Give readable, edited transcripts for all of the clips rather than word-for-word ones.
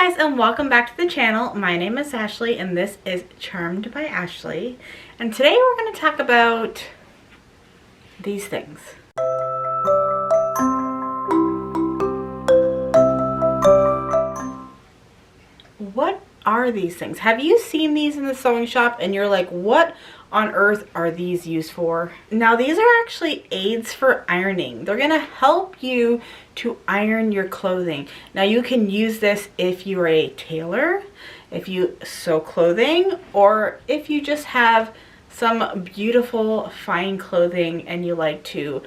guys, and welcome back to the channel. My name is Ashley and this is Charmed by Ashley, and today we're going to talk about these things. What are these things? Have you seen these in the sewing shop and you're like, what on earth are these used for? Now, these are actually aids for ironing. They're gonna help you to iron your clothing. Now, you can use this if you're a tailor, if you sew clothing, or if you just have some beautiful fine clothing and you like to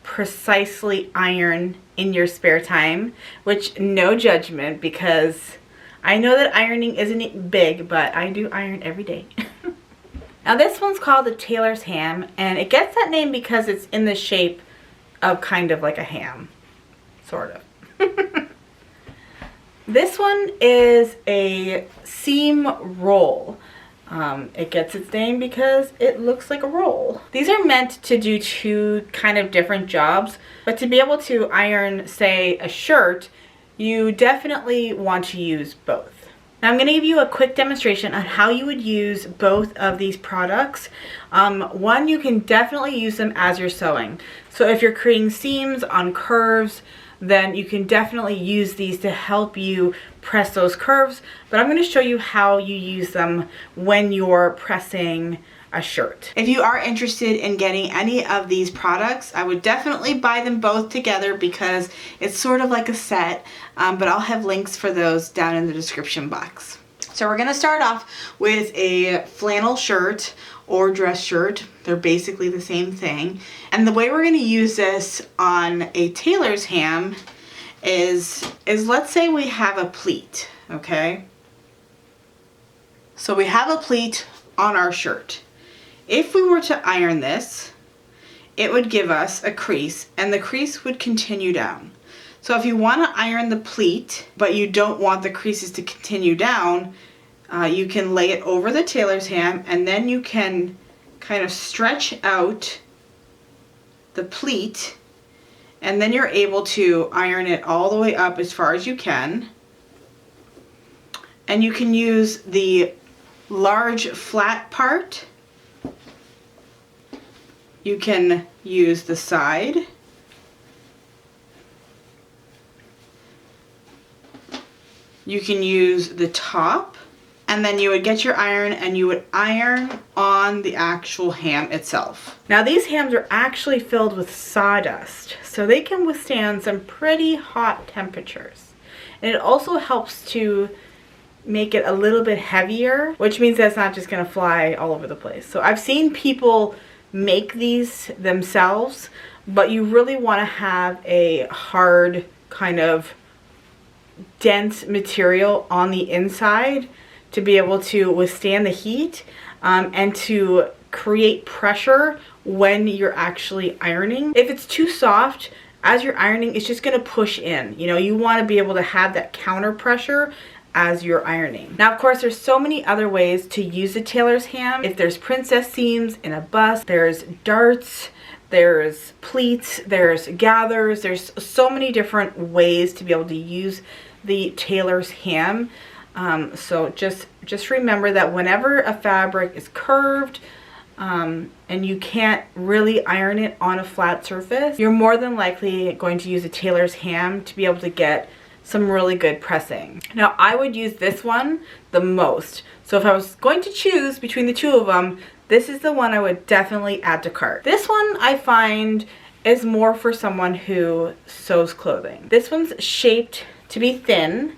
precisely iron in your spare time, which no judgment, because I know that ironing isn't big, but I do iron every day. Now this one's called the tailor's ham, and it gets that name because it's in the shape of kind of like a ham, sort of. This one is a seam roll. It gets its name because it looks like a roll. These are meant to do two kind of different jobs, but to be able to iron, say, a shirt, you definitely want to use both. Now I'm going to give you a quick demonstration on how you would use both of these products. One, you can definitely use them as you're sewing. So if you're creating seams on curves, then you can definitely use these to help you press those curves. But I'm going to show you how you use them when you're pressing a shirt. If you are interested in getting any of these products, I would definitely buy them both together because it's sort of like a set, but I'll have links for those down in the description box. So we're going to start off with a flannel shirt or dress shirt. They're basically the same thing. And the way we're going to use this on a tailor's ham is let's say we have a pleat, okay? So we have a pleat on our shirt. If we were to iron this, it would give us a crease, and the crease would continue down. So if you want to iron the pleat, but you don't want the creases to continue down, you can lay it over the tailor's ham, and then you can kind of stretch out the pleat, and then you're able to iron it all the way up as far as you can. And you can use the large flat part. You can use the side. You can use the top. And then you would get your iron and you would iron on the actual ham itself. Now these hams are actually filled with sawdust, so they can withstand some pretty hot temperatures. And it also helps to make it a little bit heavier, which means that it's not just gonna fly all over the place. So I've seen people make these themselves, but you really want to have a hard kind of dense material on the inside to be able to withstand the heat and to create pressure when you're actually ironing. If it's too soft, as you're ironing, it's just going to push in. You know, you want to be able to have that counter pressure as you're ironing. Now, of course, there's so many other ways to use the tailor's ham. If there's princess seams in a bust, there's darts, there's pleats, there's gathers, there's so many different ways to be able to use the tailor's ham. So just remember that whenever a fabric is curved and you can't really iron it on a flat surface, you're more than likely going to use a tailor's ham to be able to get some really good pressing. Now, I would use this one the most. So if I was going to choose between the two of them, this is the one I would definitely add to cart. This one I find is more for someone who sews clothing. This one's shaped to be thin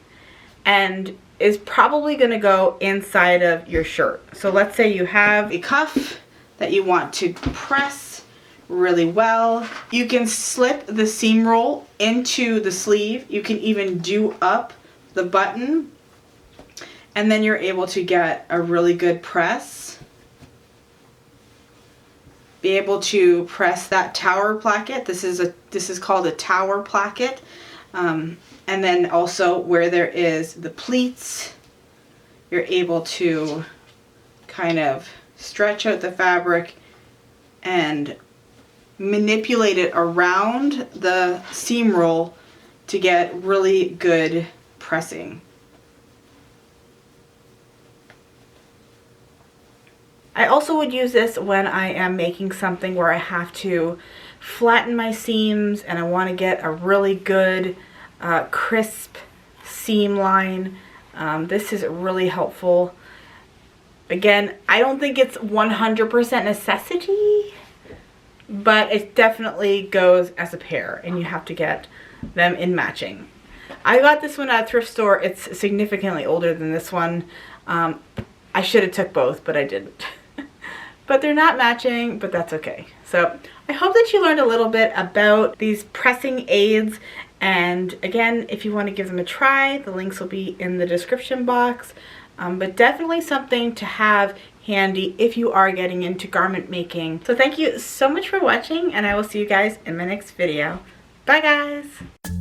and is probably gonna go inside of your shirt. So let's say you have a cuff that you want to press really well. You can slip the seam roll into the sleeve. You can even do up the button, and then you're able to get a really good press. Be able to press that tower placket. This is called a tower placket. And then also where there is the pleats, you're able to kind of stretch out the fabric and manipulate it around the seam roll to get really good pressing. I also would use this when I am making something where I have to flatten my seams and I want to get a really good crisp seam line. This is really helpful. Again, I don't think it's 100% necessity, but it definitely goes as a pair and you have to get them in matching. I got this one at a thrift store. It's significantly older than this one. I should have took both, but I didn't. But they're not matching, but that's okay. So I hope that you learned a little bit about these pressing aids. And again, if you want to give them a try, the links will be in the description box. But definitely something to have handy if you are getting into garment making. So thank you so much for watching, and I will see you guys in my next video. Bye guys!